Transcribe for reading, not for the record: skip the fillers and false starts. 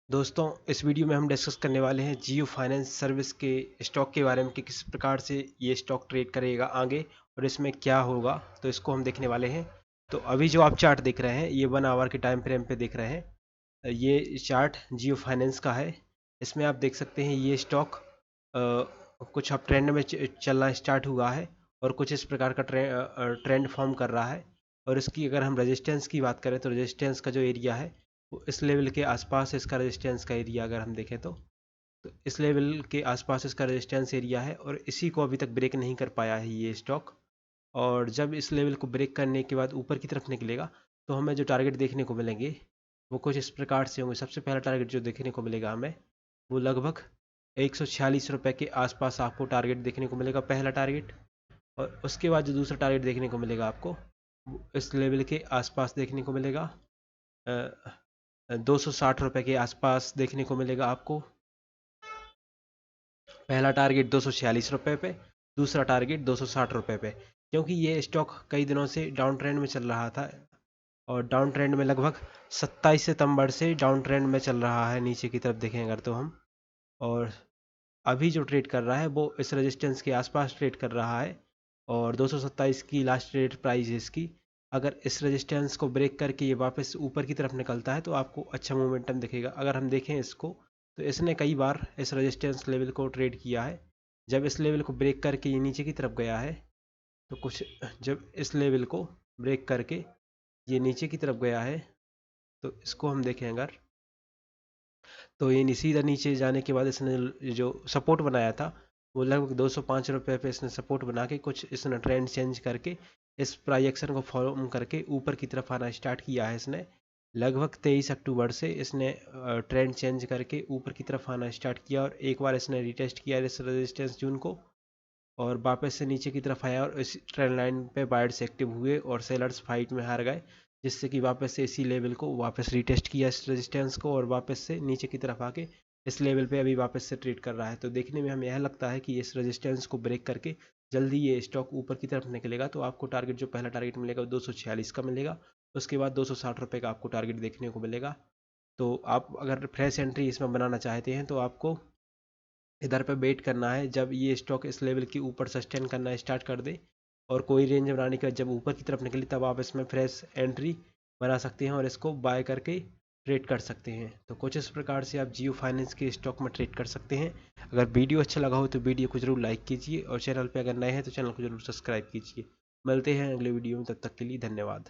दोस्तों, इस वीडियो में हम डिस्कस करने वाले हैं जियो फाइनेंस सर्विस के स्टॉक के बारे में कि किस प्रकार से ये स्टॉक ट्रेड करेगा आगे और इसमें क्या होगा। तो इसको हम देखने वाले हैं। तो अभी जो आप चार्ट देख रहे हैं ये 1 आवर के टाइम फ्रेम पे देख रहे हैं। ये चार्ट जियो फाइनेंस का है। इसमें आप देख सकते हैं ये स्टॉक कुछ अब ट्रेंड में चलना स्टार्ट हुआ है और कुछ इस प्रकार का ट्रेंड फॉर्म कर रहा है। और इसकी अगर हम रेजिस्टेंस की बात करें तो रेजिस्टेंस का जो एरिया है वो इस लेवल के आसपास इसका रेजिस्टेंस का एरिया अगर हम देखें तो इस लेवल के आसपास इसका रेजिस्टेंस एरिया है और इसी को अभी तक ब्रेक नहीं कर पाया है ये स्टॉक। और जब इस लेवल को ब्रेक करने के बाद ऊपर की तरफ निकलेगा तो हमें जो टारगेट देखने को मिलेंगे वो कुछ इस प्रकार से होंगे। सबसे पहला टारगेट जो देखने को मिलेगा हमें वो लगभग 146 रुपये के आसपास आपको टारगेट देखने को मिलेगा, पहला टारगेट। और उसके बाद जो दूसरा टारगेट देखने को मिलेगा आपको वो इस लेवल के आसपास देखने को मिलेगा, 260 रुपये के आसपास देखने को मिलेगा आपको। पहला टारगेट 246 रुपये पे, दूसरा टारगेट 260 रुपये पे। क्योंकि ये स्टॉक कई दिनों से डाउन ट्रेंड में चल रहा था और डाउन ट्रेंड में लगभग 27 सितंबर से डाउन ट्रेंड में चल रहा है, नीचे की तरफ देखें अगर तो हम। और अभी जो ट्रेड कर रहा है वो इस रेजिस्टेंस के आसपास ट्रेड कर रहा है और 227 की लास्ट ट्रेड प्राइस है इसकी। अगर इस रेजिस्टेंस को ब्रेक करके ये वापस ऊपर की तरफ निकलता है तो आपको अच्छा मोमेंटम दिखेगा। अगर हम देखें इसको तो इसने कई बार इस रेजिस्टेंस लेवल को ट्रेड किया है। जब इस लेवल को ब्रेक करके ये नीचे की तरफ गया है तो कुछ जब इस लेवल को ब्रेक करके ये नीचे की तरफ गया है तो इसको हम देखें अगर तो ये सीधा नीचे जाने के बाद इसने जो सपोर्ट बनाया था वो लगभग 205 रुपये पे इसने सपोर्ट बना के कुछ इसने ट्रेंड चेंज करके इस प्राइस एक्शन को फॉलो करके ऊपर की तरफ आना स्टार्ट किया है इसने। लगभग 23 अक्टूबर से इसने ट्रेंड चेंज करके ऊपर की तरफ आना स्टार्ट किया और एक बार इसने रिटेस्ट किया इस रेजिस्टेंस जून को और वापस से नीचे की तरफ आया और इस ट्रेंड लाइन पे बायर्स एक्टिव हुए और सेलर्स फाइट में हार गए, जिससे कि वापस से इसी लेवल को वापस रिटेस्ट किया इस रेजिस्टेंस को और वापस से नीचे की तरफ आके इस लेवल पे अभी वापस से ट्रेड कर रहा है। तो देखने में हमें यह लगता है कि इस रेजिस्टेंस को ब्रेक करके जल्दी ये स्टॉक ऊपर की तरफ निकलेगा। तो आपको टारगेट जो पहला टारगेट मिलेगा वो 246 का मिलेगा, उसके बाद 260 रुपये का आपको टारगेट देखने को मिलेगा। तो आप अगर फ्रेश एंट्री इसमें बनाना चाहते हैं तो आपको इधर पे वेट करना है जब ये स्टॉक इस लेवल के ऊपर सस्टेन करना स्टार्ट कर दे और कोई रेंज बनाने के बाद जब ऊपर की तरफ निकले तब आप इसमें फ्रेश एंट्री बना सकते हैं और इसको बाय करके ट्रेड कर सकते हैं। तो कुछ इस प्रकार से आप जियो फाइनेंस के स्टॉक में ट्रेड कर सकते हैं। अगर वीडियो अच्छा लगा हो तो वीडियो को जरूर लाइक कीजिए और चैनल पर अगर नए हैं तो चैनल को जरूर सब्सक्राइब कीजिए। मिलते हैं अगले वीडियो में, तब तक के लिए धन्यवाद।